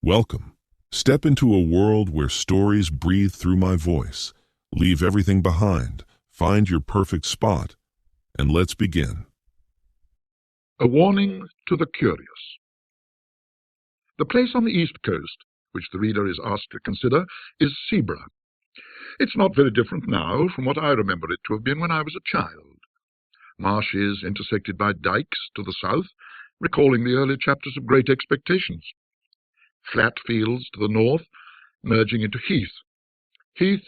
Welcome. Step into a world where stories breathe through my voice. Leave everything behind, find your perfect spot, and let's begin. A Warning to the Curious. The place on the east coast, which the reader is asked to consider, is Seaburgh. It's not very different now from what I remember it to have been when I was a child. Marshes intersected by dikes to the south, recalling the early chapters of Great Expectations. Flat fields to the north, merging into heath. Heath,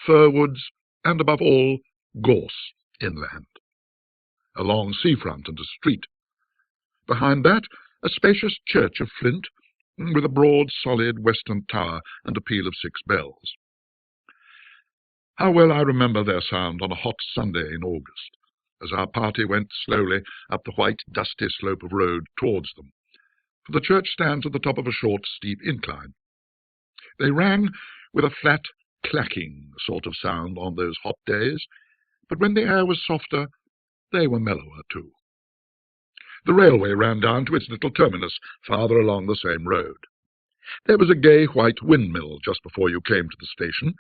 fir woods, and above all, gorse inland. A long seafront and a street. Behind that, a spacious church of flint, with a broad, solid western tower and a peal of 6 bells. How well I remember their sound on a hot Sunday in August, as our party went slowly up the white, dusty slope of road towards them, for the church stands at the top of a short, steep incline. They rang with a flat, clacking sort of sound on those hot days, but when the air was softer, they were mellower too. The railway ran down to its little terminus farther along the same road. There was a gay white windmill just before you came to the station,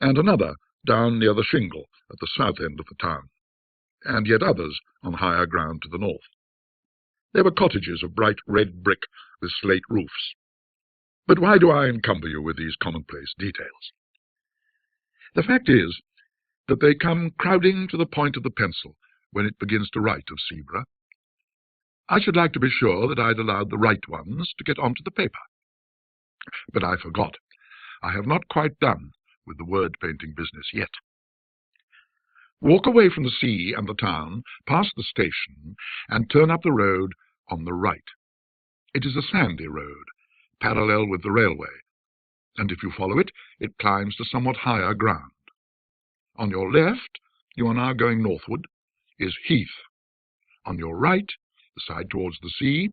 and another down near the shingle at the south end of the town, and yet others on higher ground to the north. There were cottages of bright red brick with slate roofs. But why do I encumber you with these commonplace details? The fact is that they come crowding to the point of the pencil when it begins to write of Seaburgh. I should like to be sure that I'd allowed the right ones to get onto the paper. But I forgot. I have not quite done with the word-painting business yet. Walk away from the sea and the town, past the station, and turn up the road on the right. It is a sandy road, parallel with the railway, and if you follow it, it climbs to somewhat higher ground. On your left, you are now going northward, is heath. On your right, the side towards the sea,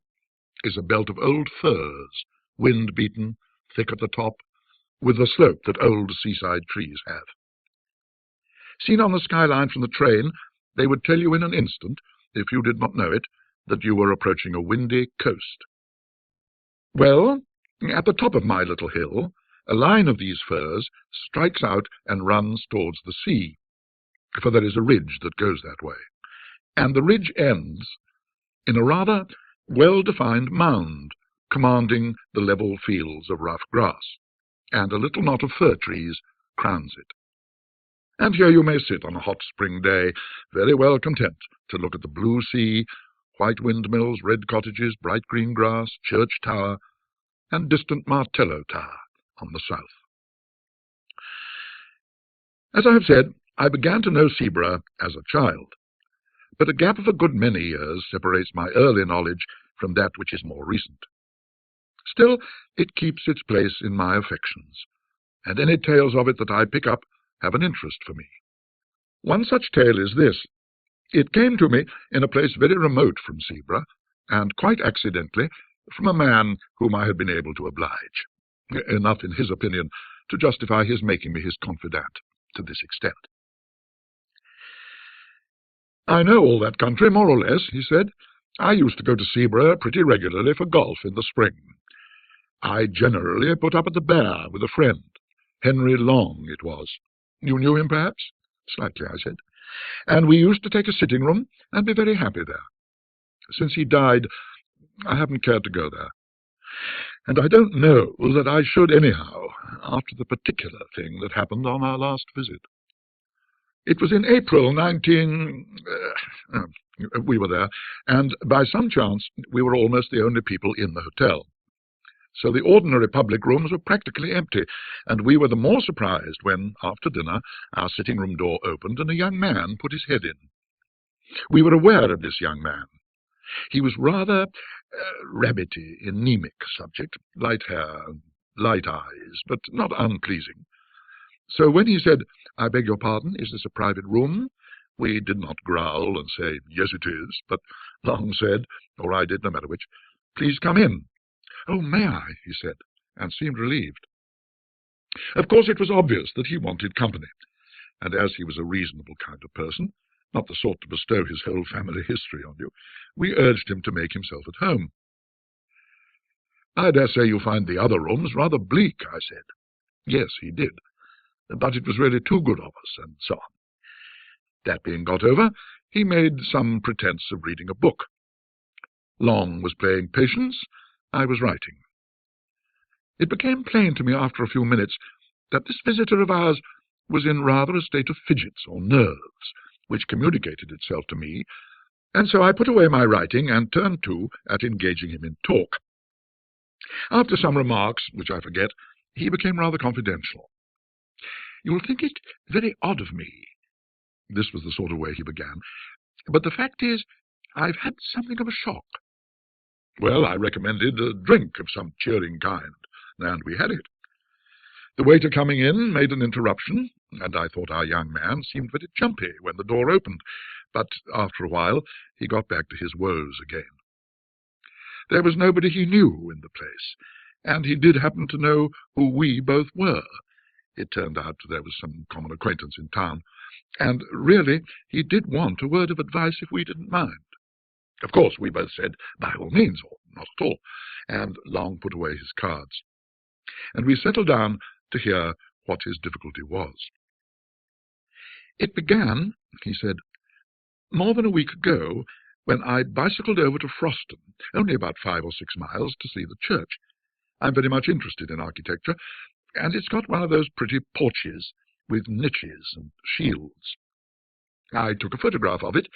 is a belt of old firs, wind-beaten, thick at the top, with the slope that old seaside trees have. Seen on the skyline from the train, they would tell you in an instant, if you did not know it, that you were approaching a windy coast. Well, at the top of my little hill, a line of these firs strikes out and runs towards the sea, for there is a ridge that goes that way, and the ridge ends in a rather well-defined mound commanding the level fields of rough grass, and a little knot of fir trees crowns it. And here you may sit on a hot spring day, very well content to look at the blue sea, white windmills, red cottages, bright green grass, church tower, and distant Martello Tower on the south. As I have said, I began to know Seaburgh as a child, but a gap of a good many years separates my early knowledge from that which is more recent. Still, it keeps its place in my affections, and any tales of it that I pick up have an interest for me. One such tale is this. It came to me in a place very remote from Seaburgh, and quite accidentally from a man whom I had been able to oblige, enough in his opinion to justify his making me his confidant to this extent. "I know all that country, more or less," he said. "I used to go to Seaburgh pretty regularly for golf in the spring. I generally put up at the Bear with a friend. Henry Long it was. You knew him, perhaps?" "Slightly," I said. "And we used to take a sitting room and be very happy there. Since he died, I haven't cared to go there. And I don't know that I should anyhow, after the particular thing that happened on our last visit. It was in April 19... we were there, and by some chance we were almost the only people in the hotel. So the ordinary public rooms were practically empty, and we were the more surprised when, after dinner, our sitting-room door opened and a young man put his head in. We were aware of this young man. He was rather rabbity, anemic subject, light hair, light eyes, but not unpleasing. So when he said, 'I beg your pardon, is this a private room?' we did not growl and say, 'Yes, it is,' but Long said, or I did, no matter which, 'Please come in.' 'Oh, may I?' he said, and seemed relieved. Of course, it was obvious that he wanted company, and as he was a reasonable kind of person, not the sort to bestow his whole family history on you, we urged him to make himself at home. "I dare say you find the other rooms rather bleak," I said. Yes, he did, but it was really too good of us, and so on. That being got over, he made some pretence of reading a book. Long was playing patience, I was writing. It became plain to me after a few minutes that this visitor of ours was in rather a state of fidgets or nerves, which communicated itself to me, and so I put away my writing and turned to at engaging him in talk. After some remarks, which I forget, he became rather confidential. "You'll think it very odd of me," this was the sort of way he began, "but the fact is, I've had something of a shock." Well, I recommended a drink of some cheering kind, and we had it. The waiter coming in made an interruption, and I thought our young man seemed very jumpy when the door opened, but after a while he got back to his woes again. There was nobody he knew in the place, and he did happen to know who we both were. It turned out there was some common acquaintance in town, and really he did want a word of advice if we didn't mind. Of course, we both said, by all means, or not at all, and Long put away his cards. And we settled down to hear what his difficulty was. "It began," he said, "more than a week ago, when I bicycled over to Froston, only about 5 or 6 miles, to see the church. I'm very much interested in architecture, and it's got one of those pretty porches with niches and shields. I took a photograph of it,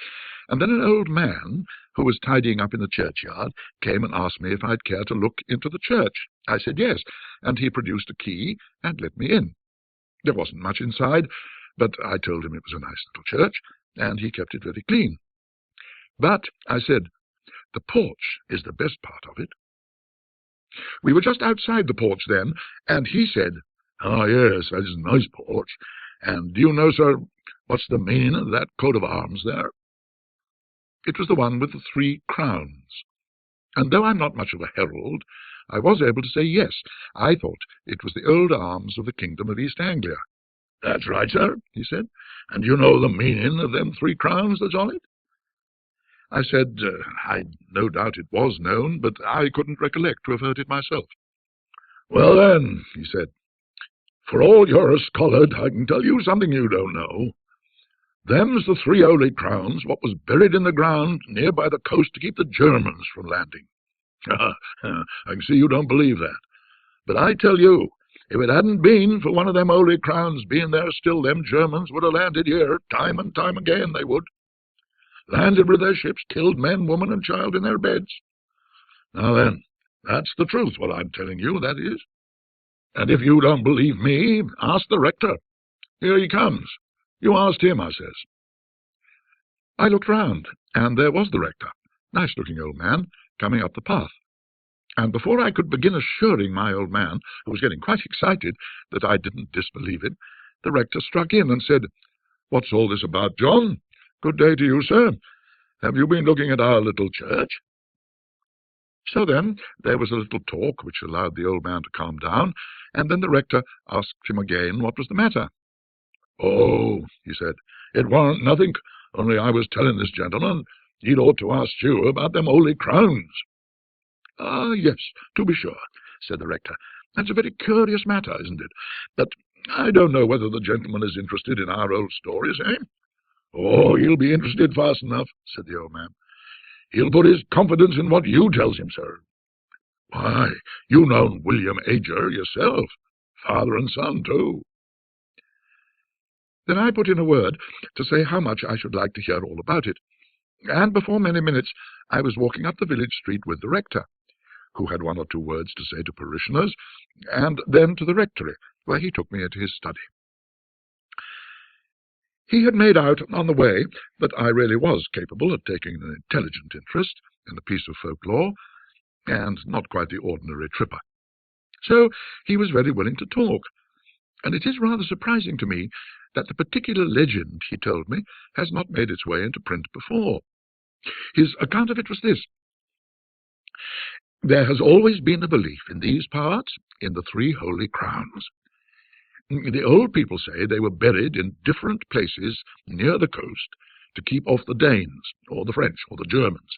and then an old man, who was tidying up in the churchyard, came and asked me if I'd care to look into the church. I said yes, and he produced a key and let me in. There wasn't much inside, but I told him it was a nice little church, and he kept it very clean. But, I said, the porch is the best part of it. We were just outside the porch then, and he said, "Ah, yes, that is a nice porch. And do you know, sir, what's the meaning of that coat of arms there?" It was the one with the 3 crowns. And though I'm not much of a herald, I was able to say yes. I thought it was the old arms of the kingdom of East Anglia. "That's right, sir," he said. "And you know the meaning of them 3 crowns that's on it?" I said I'd no doubt it was known, but I couldn't recollect to have heard it myself. "Well, then," he said, "for all you're a scholard, I can tell you something you don't know. Them's the 3 holy crowns what was buried in the ground near by the coast to keep the Germans from landing. I can see you don't believe that. But I tell you, if it hadn't been for one of them holy crowns being there still, them Germans would have landed here time and time again, they would. Landed with their ships, killed men, woman, and child in their beds. Now then, that's the truth, what I'm telling you, that is. And if you don't believe me, ask the rector. Here he comes. You asked him, I says." I looked round, and there was the rector, nice-looking old man, coming up the path. And before I could begin assuring my old man, who was getting quite excited, that I didn't disbelieve it, the rector struck in and said, "What's all this about, John? Good day to you, sir. Have you been looking at our little church?" So then there was a little talk, which allowed the old man to calm down, and then the rector asked him again what was the matter. "Oh," he said, "it warn't nothing, only I was telling this gentleman he'd ought to ask you about them holy crowns." "Ah, yes, to be sure," said the rector. "That's a very curious matter, isn't it? But I don't know whether the gentleman is interested in our old stories, eh?" "Oh, he'll be interested fast enough," said the old man. "He'll put his confidence in what you tells him, sir. Why, you known William Ager yourself, father and son, too." Then I put in a word to say how much I should like to hear all about it, and before many minutes I was walking up the village street with the rector, who had 1 or 2 words to say to parishioners, and then to the rectory, where he took me into his study. He had made out on the way that I really was capable of taking an intelligent interest in a piece of folklore, and not quite the ordinary tripper. So he was very willing to talk, and it is rather surprising to me that the particular legend he told me has not made its way into print before. His account of it was this: "There has always been a belief in these parts in the 3 holy crowns. The old people say they were buried in different places near the coast to keep off the Danes, or the French, or the Germans.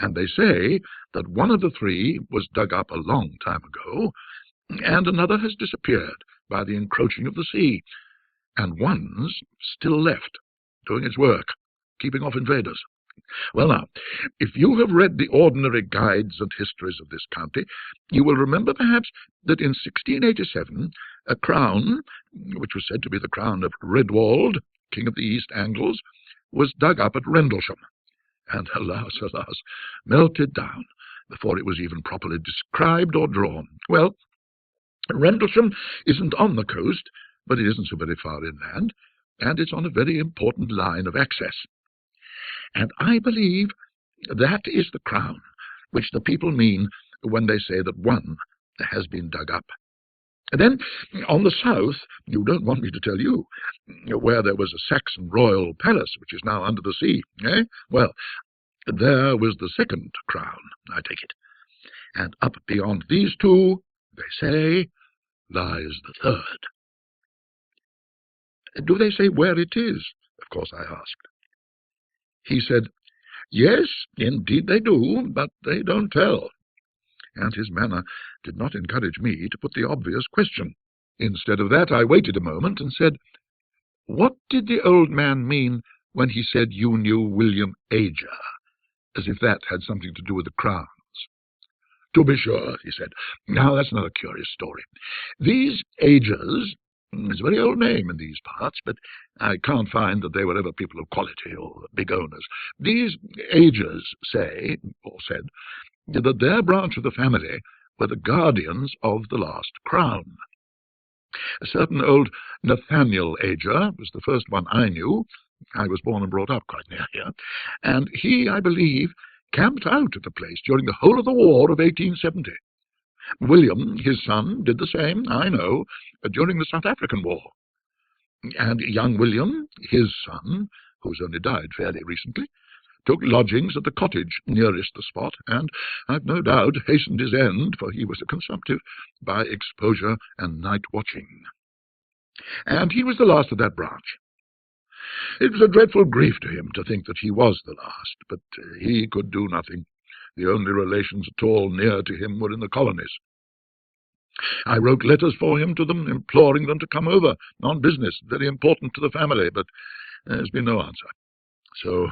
and they say that one of the three was dug up a long time ago, and another has disappeared by the encroaching of the sea, and one's still left, doing its work, keeping off invaders. Well, now, if you have read the ordinary guides and histories of this county, you will remember perhaps that in 1687 a crown, which was said to be the crown of Redwald, king of the East Angles, was dug up at Rendlesham, and alas, alas, melted down before it was even properly described or drawn. Well, Rendlesham isn't on the coast, but it isn't so very far inland, and it's on a very important line of access. And I believe that is the crown which the people mean when they say that one has been dug up. Then, on the south, you don't want me to tell you, where there was a Saxon royal palace, which is now under the sea, eh? Well, there was the second crown, I take it. And up beyond these two, they say, lies the third. Do they say where it is? Of course, I asked. He said, yes, indeed they do, but they don't tell. And his manner did not encourage me to put the obvious question. Instead of that, I waited a moment and said, what did the old man mean when he said you knew William Ager, as if that had something to do with the crowns? To be sure, he said. Now, that's another curious story. These Agers, it's a very old name in these parts, but I can't find that they were ever people of quality or big owners. These Agers say, or said, that their branch of the family were the guardians of the last crown. A certain old Nathaniel Ager was the first one I knew. I was born and brought up quite near here, and he, I believe, camped out at the place during the whole of the war of 1870. William, his son, did the same, I know, during the South African War. And young William, his son, who's only died fairly recently, took lodgings at the cottage nearest the spot, and I've no doubt hastened his end, for he was a consumptive, by exposure and night watching. And he was the last of that branch. It was a dreadful grief to him to think that he was the last, but he could do nothing. The only relations at all near to him were in the colonies. I wrote letters for him to them, imploring them to come over on business, very important to the family, but there's been no answer. So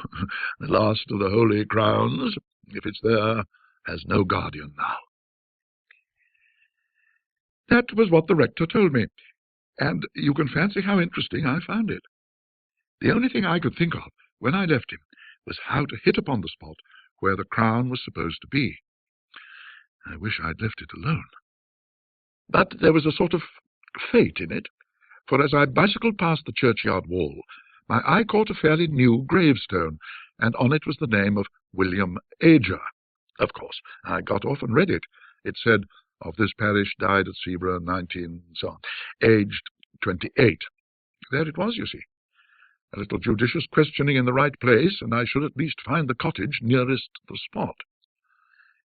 the last of the Holy Crowns, if it's there, has no guardian now. That was what the rector told me, and you can fancy how interesting I found it. The only thing I could think of when I left him was how to hit upon the spot where the crown was supposed to be. I wish I'd left it alone. But there was a sort of fate in it, for as I bicycled past the churchyard wall, my eye caught a fairly new gravestone, and on it was the name of William Ager. Of course, I got off and read it. It said, of this parish, died at Seaburgh, 19, so on, aged 28. There it was, you see. A little judicious questioning in the right place, and I should at least find the cottage nearest the spot.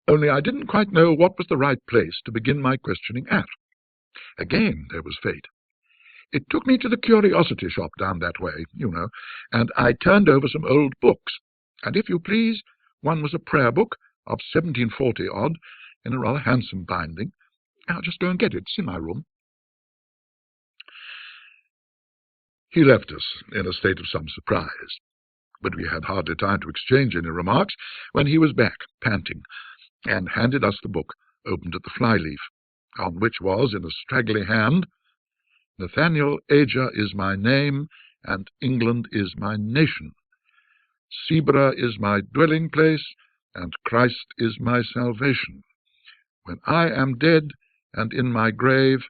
Only I didn't quite know what was the right place to begin my questioning at. Again, there was fate. It took me to the curiosity shop down that way, you know, and I turned over some old books. And if you please, one was a prayer book of 1740-odd in a rather handsome binding. I'll just go and get it. It's in my room. He left us in a state of some surprise, but we had hardly time to exchange any remarks when he was back, panting, and handed us the book, opened at the flyleaf, on which was, in a straggly hand, Nathaniel Ager is my name, and England is my nation. Seaburgh is my dwelling place, and Christ is my salvation. When I am dead and in my grave,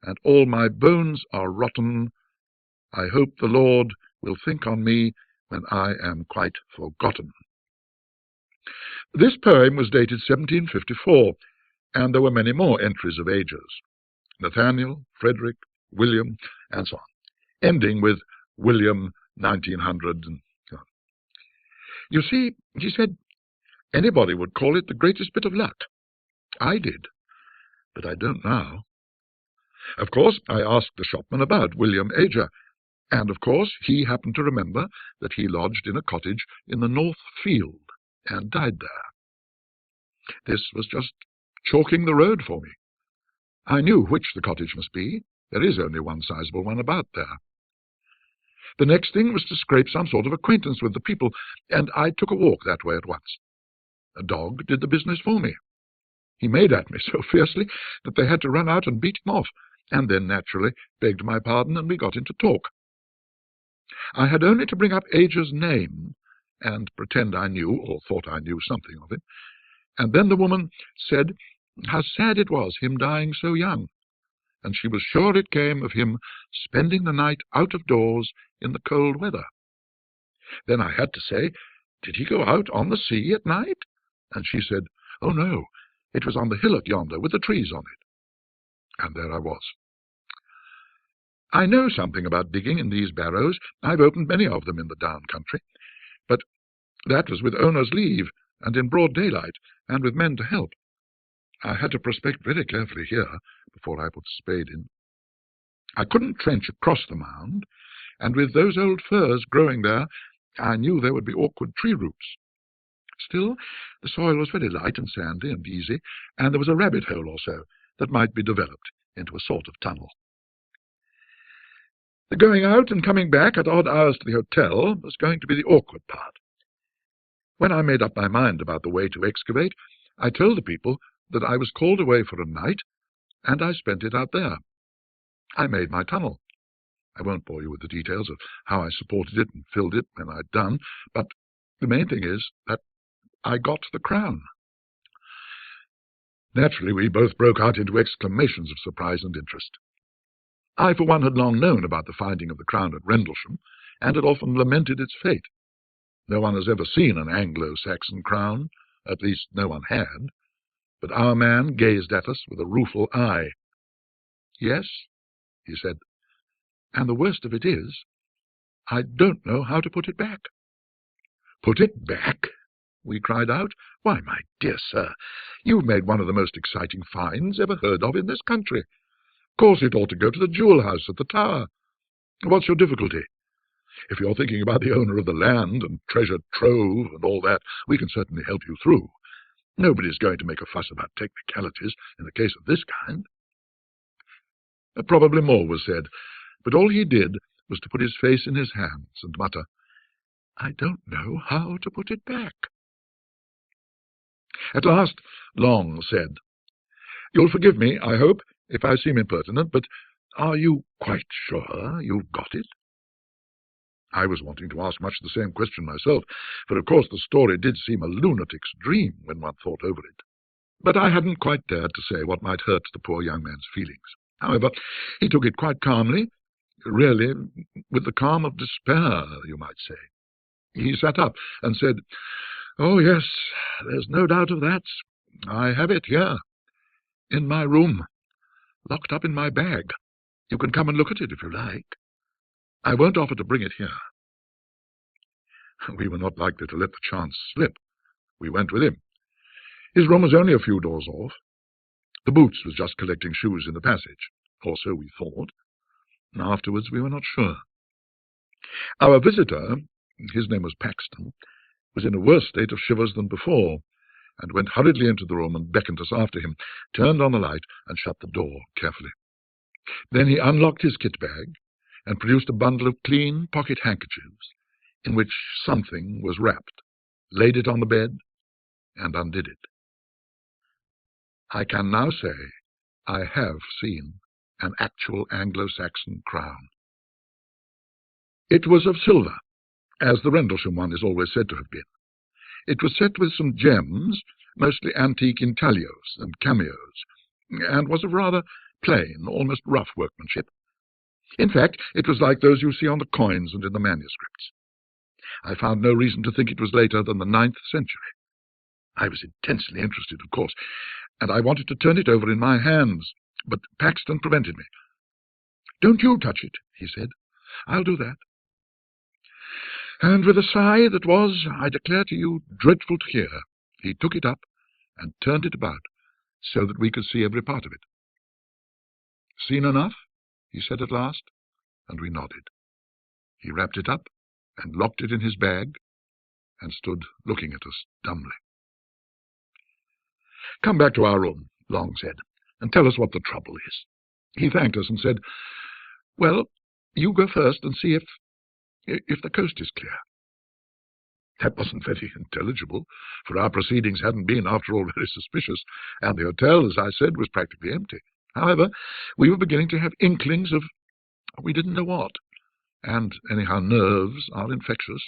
and all my bones are rotten, I hope the Lord will think on me when I am quite forgotten. This poem was dated 1754, and there were many more entries of Agers. Nathaniel, Frederick, William, and so on, ending with William 1900 and so on. You see, he said, anybody would call it the greatest bit of luck. I did, but I don't now. Of course, I asked the shopman about William Ager, and of course he happened to remember that he lodged in a cottage in the North Field and died there. This was just chalking the road for me. I knew which the cottage must be. There is only one sizable one about there. The next thing was to scrape some sort of acquaintance with the people, and I took a walk that way at once. A dog did the business for me. He made at me so fiercely that they had to run out and beat him off, and then naturally begged my pardon, and we got into talk. I had only to bring up Aja's name and pretend I knew, or thought I knew, something of him, and then the woman said how sad it was, him dying so young, and she was sure it came of him spending the night out of doors in the cold weather. Then I had to say, did he go out on the sea at night? And she said, oh no, it was on the hillock yonder with the trees on it. And there I was. I know something about digging in these barrows. I've opened many of them in the down country, but that was with owner's leave, and in broad daylight, and with men to help. I had to prospect very carefully here before I put a spade in. I couldn't trench across the mound, and with those old firs growing there, I knew there would be awkward tree roots. Still, the soil was very light and sandy and easy, and there was a rabbit hole or so that might be developed into a sort of tunnel. The going out and coming back at odd hours to the hotel was going to be the awkward part. When I made up my mind about the way to excavate, I told the people that I was called away for a night, and I spent it out there. I made my tunnel. I won't bore you with the details of how I supported it and filled it when I'd done, but the main thing is that I got the crown. Naturally, we both broke out into exclamations of surprise and interest. I, for one, had long known about the finding of the crown at Rendlesham, and had often lamented its fate. No one has ever seen an Anglo-Saxon crown, at least no one had, but our man gazed at us with a rueful eye. Yes, he said, and the worst of it is, I don't know how to put it back. Put it back? We cried out. Why, my dear sir, you've made one of the most exciting finds ever heard of in this country. Of course it ought to go to the jewel house at the Tower. What's your difficulty? If you're thinking about the owner of the land and treasure trove and all that, we can certainly help you through. Nobody's going to make a fuss about technicalities in a case of this kind. Probably more was said, but all he did was to put his face in his hands and mutter, I don't know how to put it back. At last, Long said, You'll forgive me, I hope, if I seem impertinent, but are you quite sure you've got it? I was wanting to ask much the same question myself, for of course the story did seem a lunatic's dream when one thought over it. But I hadn't quite dared to say what might hurt the poor young man's feelings. However, he took it quite calmly, really with the calm of despair, you might say. He sat up and said, Oh, yes, there's no doubt of that. I have it here, in my room, locked up in my bag. You can come and look at it if you like. I won't offer to bring it here. We were not likely to let the chance slip. We went with him. His room was only a few doors off. The boots was just collecting shoes in the passage, or so we thought. Afterwards we were not sure. Our visitor, his name was Paxton, was in a worse state of shivers than before, and went hurriedly into the room and beckoned us after him, turned on the light, and shut the door carefully. Then he unlocked his kit-bag and produced a bundle of clean pocket handkerchiefs, in which something was wrapped, laid it on the bed, and undid it. I can now say I have seen an actual Anglo-Saxon crown. It was of silver, as the Rendlesham one is always said to have been. It was set with some gems, mostly antique intaglios and cameos, and was of rather plain, almost rough workmanship. In fact, it was like those you see on the coins and in the manuscripts. I found no reason to think it was later than the 9th century. I was intensely interested, of course, and I wanted to turn it over in my hands, but Paxton prevented me. Don't you touch it, he said. I'll do that. And with a sigh that was, I declare to you, dreadful to hear, he took it up and turned it about so that we could see every part of it. Seen enough? He said at last, and we nodded. He wrapped it up and locked it in his bag and stood looking at us dumbly. "Come back to our room," Long said, "and tell us what the trouble is." He thanked us and said, "Well, you go first and see if the coast is clear." That wasn't very intelligible, for our proceedings hadn't been, after all, very suspicious, and the hotel, as I said, was practically empty. However, we were beginning to have inklings of we didn't know what, and anyhow nerves are infectious.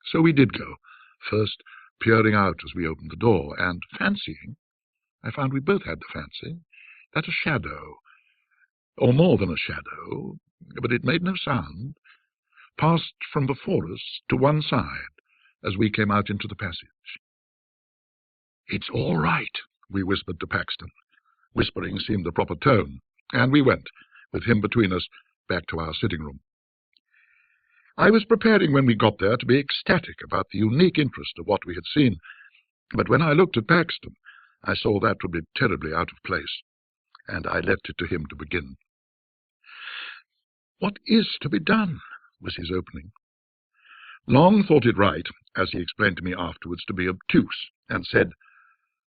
So we did go, first peering out as we opened the door, and fancying, I found we both had the fancy, that a shadow, or more than a shadow, but it made no sound, passed from before us to one side as we came out into the passage. "It's all right," we whispered to Paxton. Whispering seemed the proper tone, and we went, with him between us, back to our sitting room. I was preparing when we got there to be ecstatic about the unique interest of what we had seen, but when I looked at Paxton, I saw that would be terribly out of place, and I left it to him to begin. "What is to be done?" was his opening. Long thought it right, as he explained to me afterwards, to be obtuse, and said,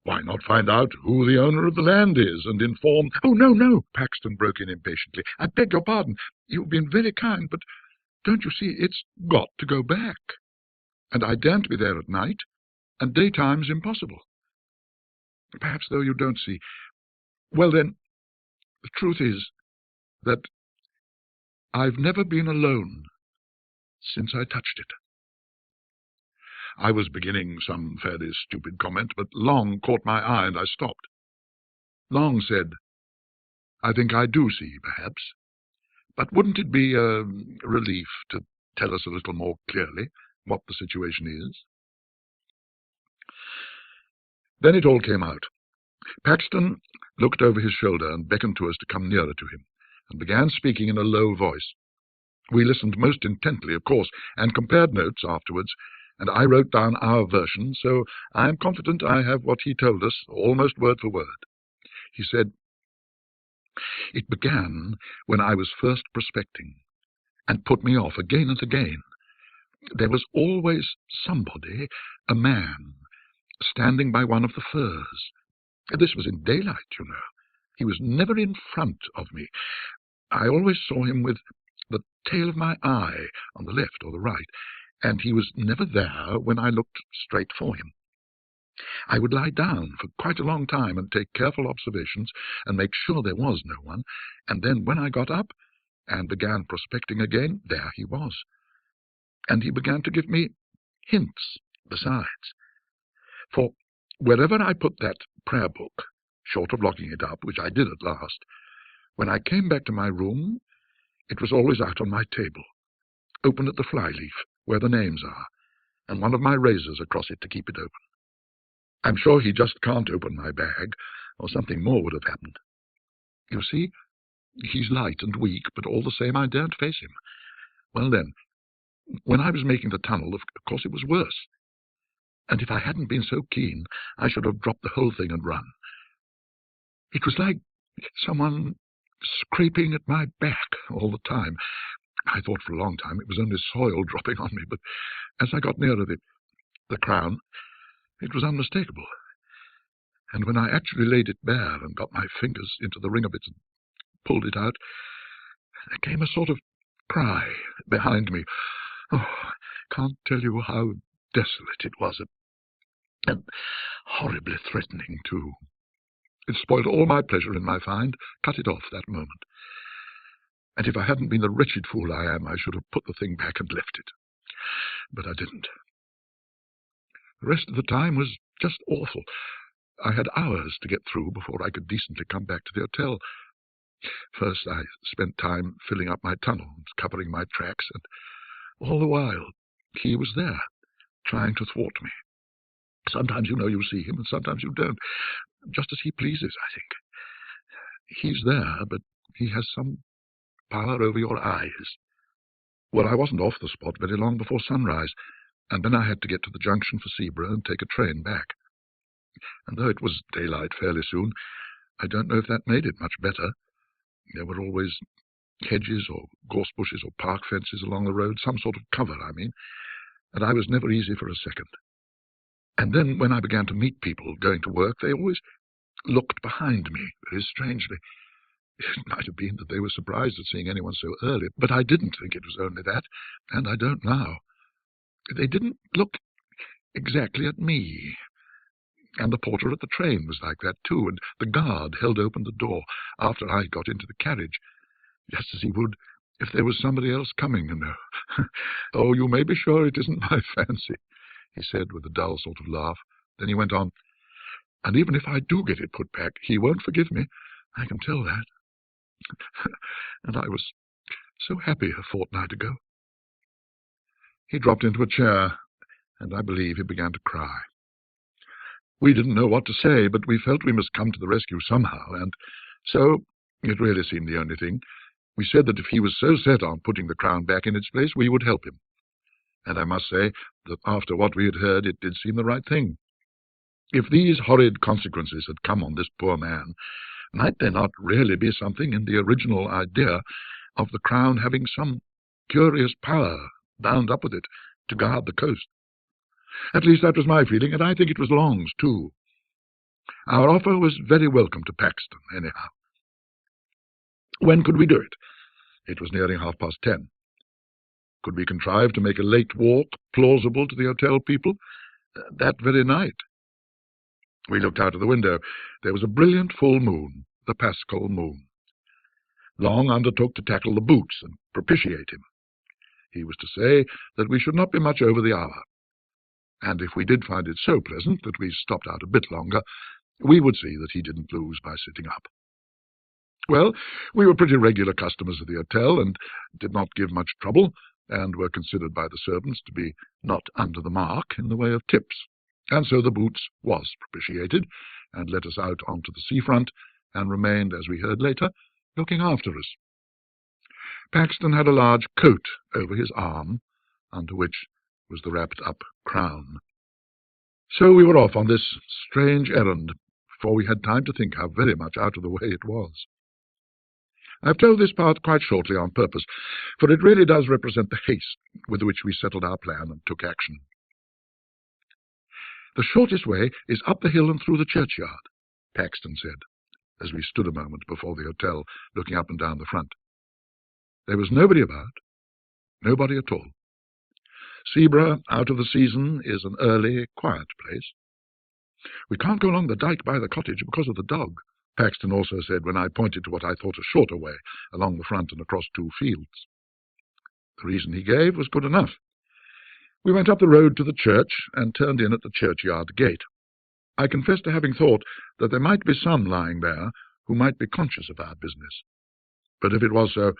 "Why not find out who the owner of the land is, and inform—" "Oh, no," Paxton broke in impatiently. "I beg your pardon. You've been very kind, but don't you see, it's got to go back. And I daren't be there at night, and daytime's impossible. Perhaps, though, you don't see. Well, then, the truth is that I've never been alone since I touched it." I was beginning some fairly stupid comment, but Long caught my eye, and I stopped. Long said, "I think I do see, perhaps. But wouldn't it be a relief to tell us a little more clearly what the situation is?" Then it all came out. Paxton looked over his shoulder and beckoned to us to come nearer to him, and began speaking in a low voice. We listened most intently, of course, and compared notes afterwards, and I wrote down our version, so I am confident I have what he told us, almost word for word. He said, "It began when I was first prospecting, and put me off again and again. There was always somebody, a man, standing by one of the firs. This was in daylight, you know. He was never in front of me. I always saw him with the tail of my eye on the left or the right, and he was never there when I looked straight for him. I would lie down for quite a long time and take careful observations and make sure there was no one, and then when I got up and began prospecting again, there he was. And he began to give me hints besides. For wherever I put that prayer book, short of locking it up, which I did at last, when I came back to my room, it was always out on my table, open at the flyleaf, where the names are, and one of my razors across it to keep it open. I'm sure he just can't open my bag, or something more would have happened. You see, he's light and weak, but all the same I daren't face him. Well then, when I was making the tunnel, of course it was worse. And if I hadn't been so keen, I should have dropped the whole thing and run. It was like someone scraping at my back all the time. I thought for a long time it was only soil dropping on me, but as I got nearer the crown, it was unmistakable. And when I actually laid it bare and got my fingers into the ring of it and pulled it out, there came a sort of cry behind me. Oh, I can't tell you how desolate it was, and horribly threatening, too. It spoiled all my pleasure in my find, cut it off that moment. And if I hadn't been the wretched fool I am, I should have put the thing back and left it. But I didn't. The rest of the time was just awful. I had hours to get through before I could decently come back to the hotel. First, I spent time filling up my tunnel and covering my tracks, and all the while he was there, trying to thwart me. Sometimes, you know, you see him, and sometimes you don't, just as he pleases, I think. He's there, but he has some power over your eyes. Well, I wasn't off the spot very long before sunrise, and then I had to get to the junction for Seaburgh and take a train back. And though it was daylight fairly soon, I don't know if that made it much better. There were always hedges or gorse bushes or park fences along the road, some sort of cover, I mean, and I was never easy for a second. And then when I began to meet people going to work, they always looked behind me very strangely. It might have been that they were surprised at seeing anyone so early, but I didn't think it was only that, and I don't now. They didn't look exactly at me. And the porter at the train was like that too, and the guard held open the door after I got into the carriage, just as he would if there was somebody else coming, you know. "Oh, you may be sure it isn't my fancy," he said with a dull sort of laugh. Then he went on, "And even if I do get it put back, he won't forgive me, I can tell that." And I was so happy a fortnight ago. He dropped into a chair, and I believe he began to cry. We didn't know what to say, but we felt we must come to the rescue somehow, and so it really seemed the only thing. We said that if he was so set on putting the crown back in its place, we would help him. And I must say that after what we had heard, it did seem the right thing. If these horrid consequences had come on this poor man, might there not really be something in the original idea of the crown having some curious power bound up with it to guard the coast? At least that was my feeling, and I think it was Long's too. Our offer was very welcome to Paxton, anyhow. When could we do it? It was nearing 10:30. Could we contrive to make a late walk plausible to the hotel people that very night? We looked out of the window. There was a brilliant full moon, the Paschal moon. Long undertook to tackle the boots and propitiate him. He was to say that we should not be much over the hour, and if we did find it so pleasant that we stopped out a bit longer, we would see that he didn't lose by sitting up. Well, we were pretty regular customers of the hotel, and did not give much trouble, and were considered by the servants to be not under the mark in the way of tips. And so the boots was propitiated, and let us out onto the seafront, and remained, as we heard later, looking after us. Paxton had a large coat over his arm, under which was the wrapped-up crown. So we were off on this strange errand, before we had time to think how very much out of the way it was. I've told this part quite shortly on purpose, for it really does represent the haste with which we settled our plan and took action. "The shortest way is up the hill and through the churchyard," Paxton said, as we stood a moment before the hotel, looking up and down the front. There was nobody about, nobody at all. Seaburgh, out of the season, is an early, quiet place. "We can't go along the dyke by the cottage because of the dog," Paxton also said when I pointed to what I thought a shorter way along the front and across 2 fields. The reason he gave was good enough. We went up the road to the church and turned in at the churchyard gate. I confess to having thought that there might be some lying there who might be conscious of our business. But if it was so,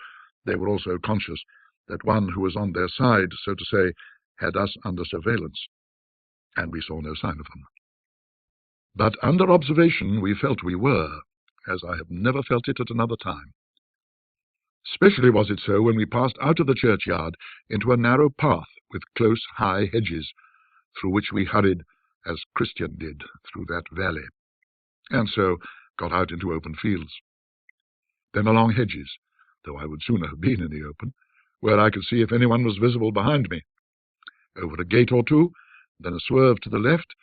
they were also conscious that one who was on their side, so to say, had us under surveillance, and we saw no sign of them. But under observation we felt we were, as I have never felt it at another time. Especially was it so when we passed out of the churchyard into a narrow path with close, high hedges, through which we hurried as Christian did through that valley, and so got out into open fields. Then along hedges, though I would sooner have been in the open, where I could see if anyone was visible behind me. Over a gate or two, then a swerve to the left,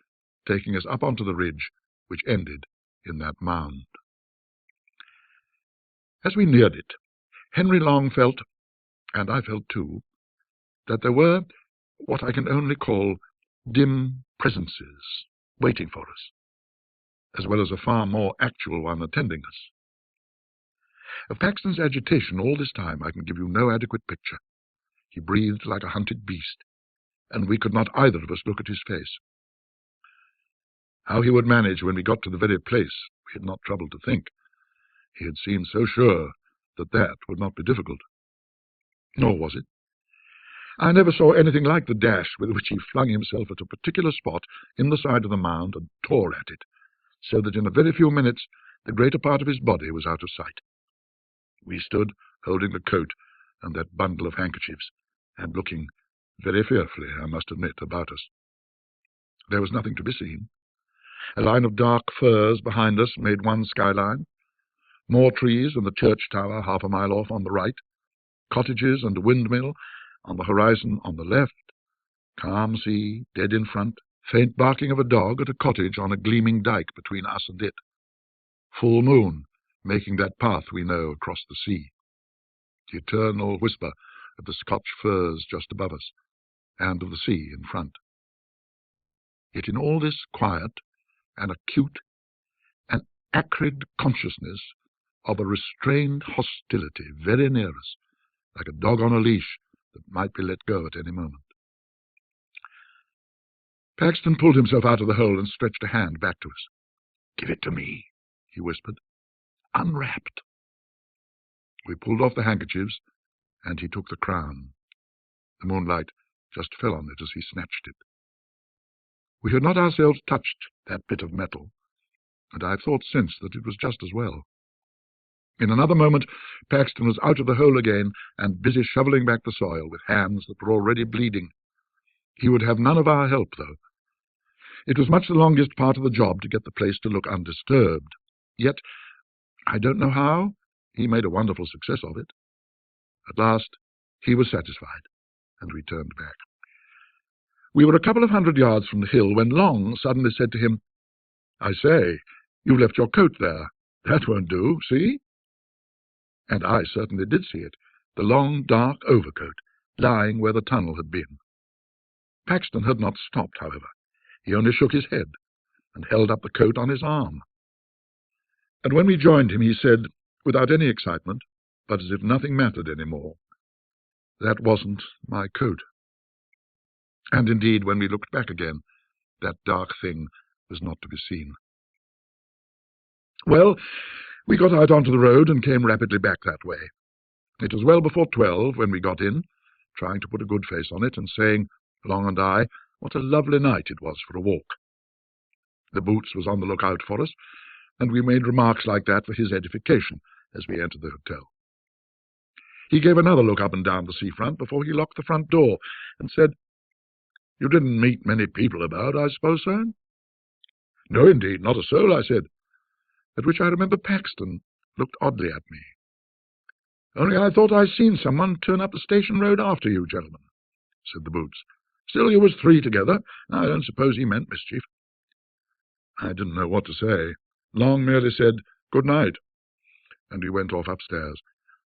taking us up onto the ridge, which ended in that mound. As we neared it, Henry Long felt, and I felt too, that there were what I can only call dim presences waiting for us, as well as a far more actual one attending us. Of Paxton's agitation all this time I can give you no adequate picture. He breathed like a hunted beast, and we could not either of us look at his face. How he would manage when we got to the very place we had not troubled to think. He had seemed so sure that would not be difficult. Nor was it. I never saw anything like the dash with which he flung himself at a particular spot in the side of the mound and tore at it, so that in a very few minutes the greater part of his body was out of sight. We stood holding the coat and that bundle of handkerchiefs, and looking very fearfully, I must admit, about us. There was nothing to be seen. A line of dark firs behind us made one skyline, more trees and the church tower half a mile off on the right, cottages and a windmill on the horizon on the left, calm sea dead in front, Faint barking of a dog at a cottage on a gleaming dyke between us and it. Full moon, making that path we know across the sea. The eternal whisper of the Scotch firs just above us, and of the sea in front. Yet in all this quiet, an acute, an acrid consciousness of a restrained hostility very near us, like a dog on a leash that might be let go at any moment. Paxton pulled himself out of the hole and stretched a hand back to us. "Give it to me," he whispered. "Unwrapped." We pulled off the handkerchiefs, and he took the crown. The moonlight just fell on it as he snatched it. We had not ourselves touched that bit of metal, and I have thought since that it was just as well. In another moment Paxton was out of the hole again and busy shoveling back the soil with hands that were already bleeding. He would have none of our help, though. It was much the longest part of the job to get the place to look undisturbed. Yet, I don't know how, he made a wonderful success of it. At last he was satisfied, and we turned back. We were a couple of 100 yards from the hill when Long suddenly said to him, "I say, you've left your coat there. That won't do, see?" And I certainly did see it, the long, dark overcoat, lying where the tunnel had been. Paxton had not stopped, however. He only shook his head and held up the coat on his arm. And when we joined him, he said, without any excitement, but as if nothing mattered any more, "That wasn't my coat." And indeed, when we looked back again, that dark thing was not to be seen. Well, we got out onto the road and came rapidly back that way. It was well before 12 when we got in, trying to put a good face on it and saying, Long and I, what a lovely night it was for a walk. The Boots was on the lookout for us, and we made remarks like that for his edification as we entered the hotel. He gave another look up and down the seafront before he locked the front door and said, "You didn't meet many people about, I suppose, sir?" "No, indeed, not a soul," I said, at which I remember Paxton looked oddly at me. "Only I thought I seen someone turn up the station road after you, gentlemen," said the Boots. "Still, you was 3 together. I don't suppose he meant mischief." I didn't know what to say. Long merely said, "Good night," and we went off upstairs,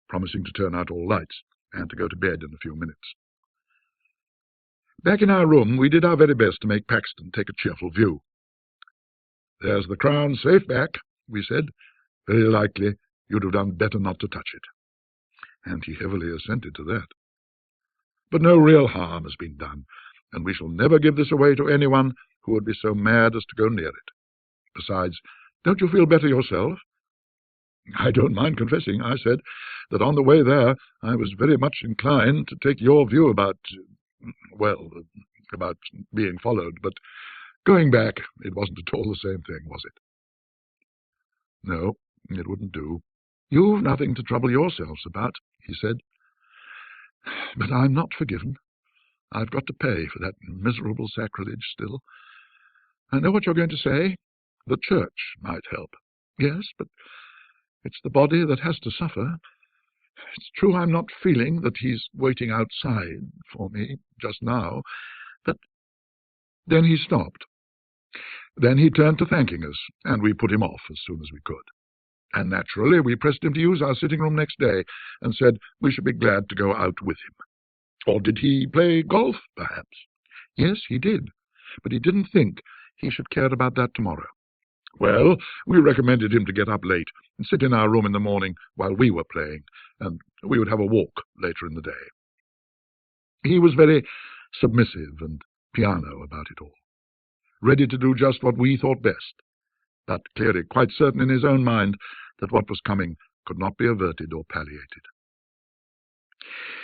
promising to turn out all lights and to go to bed in a few minutes. Back in our room, we did our very best to make Paxton take a cheerful view. "There's the crown safe back," we said. "Very likely you'd have done better not to touch it." And he heavily assented to that. But no real harm has been done, and we shall never give this away to anyone who would be so mad as to go near it. Besides, don't you feel better yourself?" "I don't mind confessing," I said, "that on the way there I was very much inclined to take your view about being followed, but going back, it wasn't at all the same thing, was it?" "No, it wouldn't do. You've nothing to trouble yourselves about," he said. "But I'm not forgiven. I've got to pay for that miserable sacrilege still. I know what you're going to say. The church might help. Yes, but it's the body that has to suffer. It's true I'm not feeling that he's waiting outside for me just now, but—" Then he stopped. Then he turned to thanking us, and we put him off as soon as we could. And naturally we pressed him to use our sitting room next day, and said we should be glad to go out with him. Or did he play golf, perhaps? Yes, he did, but he didn't think he should care about that tomorrow. Well, we recommended him to get up late and sit in our room in the morning while we were playing, and we would have a walk later in the day. He was very submissive and piano about it all, ready to do just what we thought best, but clearly quite certain in his own mind that what was coming could not be averted or palliated.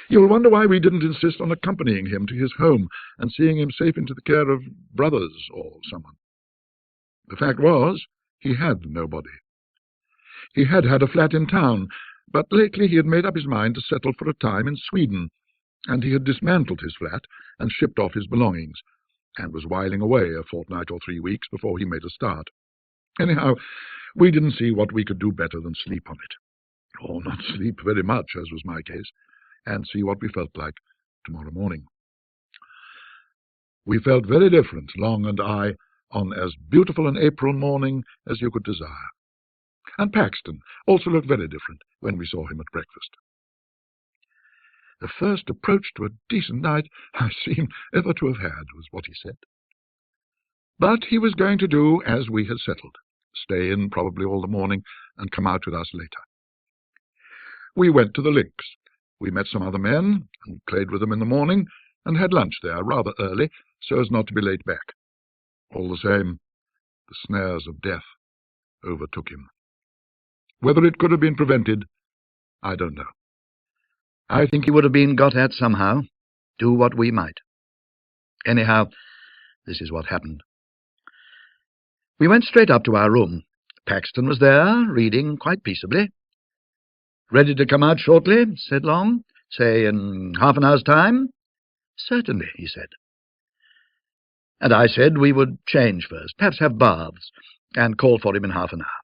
You'll wonder why we didn't insist on accompanying him to his home and seeing him safe into the care of brothers or someone. The fact was, he had nobody. He had had a flat in town, but lately he had made up his mind to settle for a time in Sweden, and he had dismantled his flat and shipped off his belongings, and was whiling away a fortnight or 3 weeks before he made a start. Anyhow, we didn't see what we could do better than sleep on it, or not sleep very much, as was my case, and see what we felt like tomorrow morning. We felt very different, Long and I, on as beautiful an April morning as you could desire. And Paxton also looked very different when we saw him at breakfast. "The first approach to a decent night I seem ever to have had," was what he said. But he was going to do as we had settled, stay in probably all the morning and come out with us later. We went to the links. We met some other men and played with them in the morning and had lunch there rather early so as not to be late back. All the same, the snares of death overtook him. Whether it could have been prevented, I don't know. I think he would have been got at somehow, do what we might. Anyhow, this is what happened. We went straight up to our room. Paxton was there, reading quite peaceably. "Ready to come out shortly?" said Long. "Say in half an hour's time?" "Certainly," he said. And I said we would change first, perhaps have baths, and call for him in half an hour.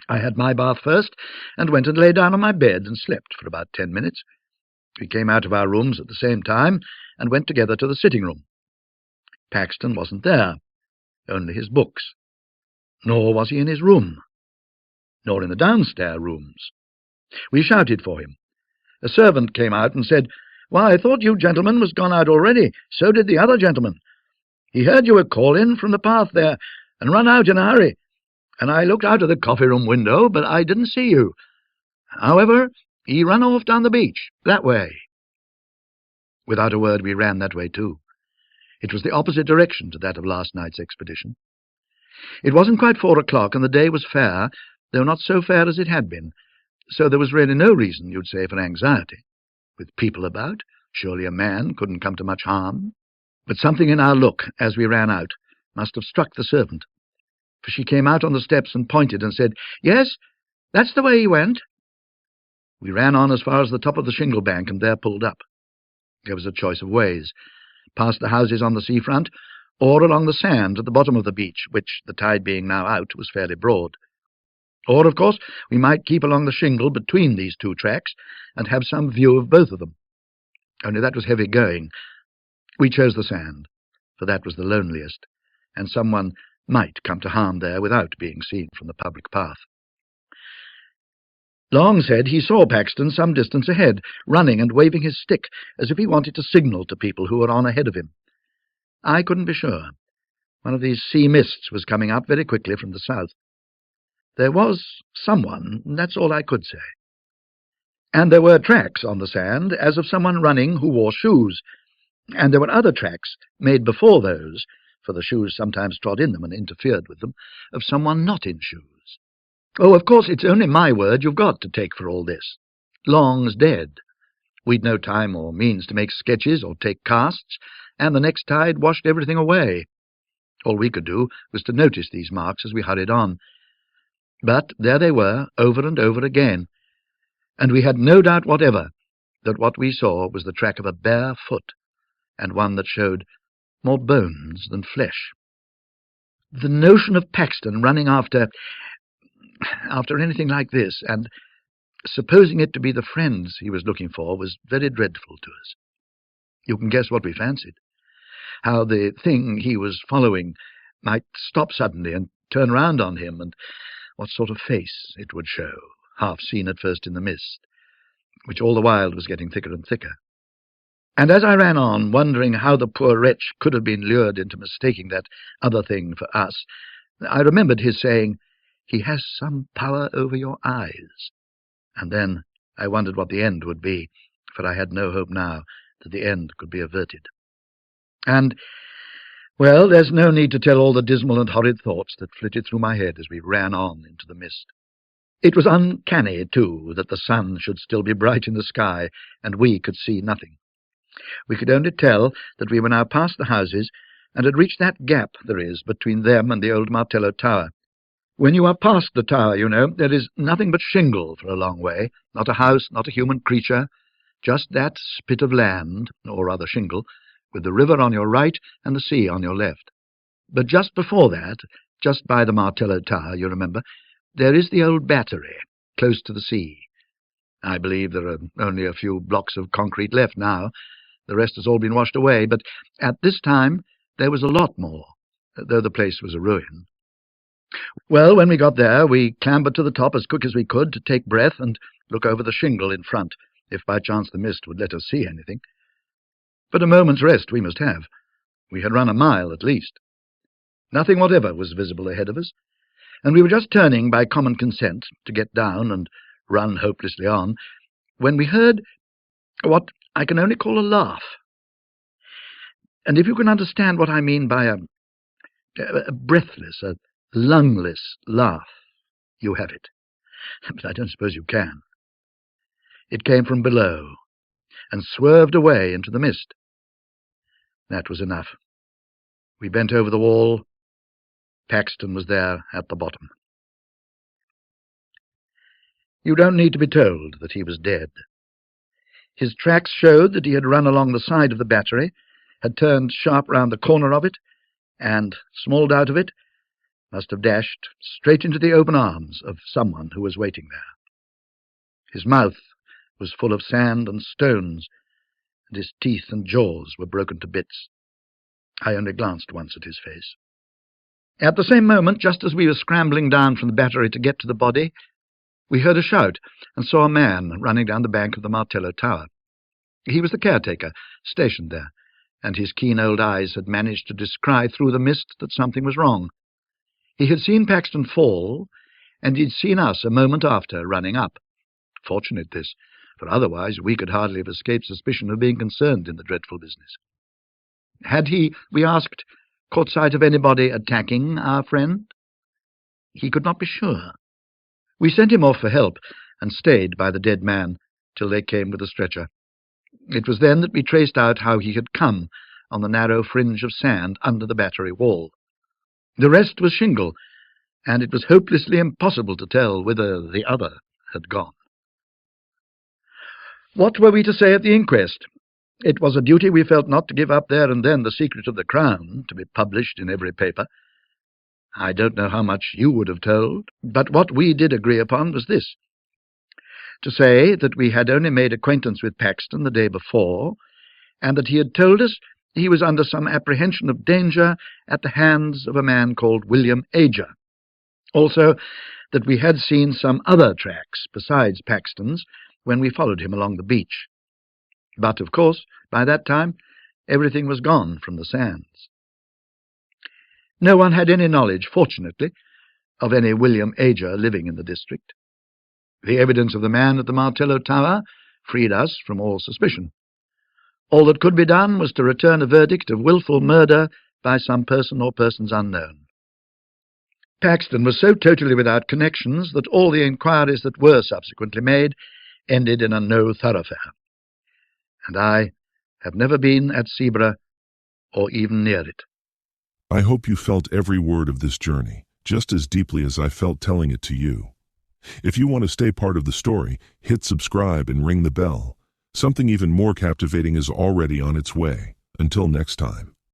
I had my bath first, and went and lay down on my bed and slept for about 10 minutes. We came out of our rooms at the same time, and went together to the sitting-room. Paxton wasn't there, only his books. Nor was he in his room, nor in the downstairs rooms. We shouted for him. A servant came out and said, "Why, I thought you gentlemen was gone out already. So did the other gentleman. He heard you were calling from the path there, and run out in a hurry. And I looked out of the coffee-room window, but I didn't see you. However, he ran off down the beach, that way." Without a word we ran that way too. It was the opposite direction to that of last night's expedition. It wasn't quite 4 o'clock, and the day was fair, though not so fair as it had been, so there was really no reason, you'd say, for anxiety. With people about, surely a man couldn't come to much harm. But something in our look, as we ran out, must have struck the servant, for she came out on the steps and pointed and said, "Yes, that's the way he went." We ran on as far as the top of the shingle bank and there pulled up. There was a choice of ways, past the houses on the seafront, or along the sand at the bottom of the beach, which, the tide being now out, was fairly broad. Or, of course, we might keep along the shingle between these two tracks and have some view of both of them. Only that was heavy going. We chose the sand, for that was the loneliest, and someone might come to harm there without being seen from the public path. Long said he saw Paxton some distance ahead, running and waving his stick as if he wanted to signal to people who were on ahead of him. I couldn't be sure. One of these sea mists was coming up very quickly from the south. There was someone, that's all I could say. And there were tracks on the sand, as of someone running who wore shoes, and there were other tracks made before those, for the shoes sometimes trod in them and interfered with them, of someone not in shoes. Oh, of course, it's only my word you've got to take for all this. Long's dead. We'd no time or means to make sketches or take casts, and the next tide washed everything away. All we could do was to notice these marks as we hurried on. But there they were, over and over again, and we had no doubt whatever that what we saw was the track of a bare foot, and one that showed more bones than flesh. The notion of Paxton running after anything like this, and supposing it to be the friends he was looking for, was very dreadful to us. You can guess what we fancied. How the thing he was following might stop suddenly and turn round on him, and what sort of face it would show, half seen at first in the mist, which all the while was getting thicker and thicker. And as I ran on, wondering how the poor wretch could have been lured into mistaking that other thing for us, I remembered his saying, "He has some power over your eyes." And then I wondered what the end would be, for I had no hope now that the end could be averted. And, well, there's no need to tell all the dismal and horrid thoughts that flitted through my head as we ran on into the mist. It was uncanny, too, that the sun should still be bright in the sky, and we could see nothing. We could only tell that we were now past the houses, and had reached that gap there is between them and the old Martello Tower. When you are past the tower, you know, there is nothing but shingle for a long way, not a house, not a human creature, just that spit of land, or rather shingle, with the river on your right and the sea on your left. But just before that, just by the Martello Tower, you remember, there is the old battery, close to the sea. I believe there are only a few blocks of concrete left now, The rest has all been washed away, but at this time there was a lot more, though the place was a ruin. Well, when we got there, we clambered to the top as quick as we could to take breath and look over the shingle in front, if by chance the mist would let us see anything. But a moment's rest we must have. We had run a mile at least. Nothing whatever was visible ahead of us, and we were just turning by common consent to get down and run hopelessly on, when we heard what I can only call a laugh. And if you can understand what I mean by a breathless, a lungless laugh, you have it. But I don't suppose you can. It came from below, and swerved away into the mist. That was enough. We bent over the wall. Paxton was there at the bottom. You don't need to be told that he was dead. His tracks showed that he had run along the side of the battery, had turned sharp round the corner of it, and, small doubt of it, must have dashed straight into the open arms of someone who was waiting there. His mouth was full of sand and stones, and his teeth and jaws were broken to bits. I only glanced once at his face. At the same moment, just as we were scrambling down from the battery to get to the body, we heard a shout and saw a man running down the bank of the Martello Tower. He was the caretaker, stationed there, and his keen old eyes had managed to descry through the mist that something was wrong. He had seen Paxton fall, and he'd seen us a moment after running up. Fortunate this, for otherwise we could hardly have escaped suspicion of being concerned in the dreadful business. Had he, we asked, caught sight of anybody attacking our friend? He could not be sure. We sent him off for help, and stayed by the dead man till they came with a stretcher. It was then that we traced out how he had come on the narrow fringe of sand under the battery wall. The rest was shingle, and it was hopelessly impossible to tell whither the other had gone. What were we to say at the inquest? It was a duty we felt not to give up there and then the secret of the Crown, to be published in every paper. I don't know how much you would have told, but what we did agree upon was this: to say that we had only made acquaintance with Paxton the day before, and that he had told us he was under some apprehension of danger at the hands of a man called William Ager. Also, that we had seen some other tracks besides Paxton's when we followed him along the beach. But, of course, by that time, everything was gone from the sands. No one had any knowledge, fortunately, of any William Ager living in the district. The evidence of the man at the Martello Tower freed us from all suspicion. All that could be done was to return a verdict of wilful murder by some person or persons unknown. Paxton was so totally without connections that all the inquiries that were subsequently made ended in a no thoroughfare. And I have never been at Seaburgh or even near it. I hope you felt every word of this journey, just as deeply as I felt telling it to you. If you want to stay part of the story, hit subscribe and ring the bell. Something even more captivating is already on its way. Until next time.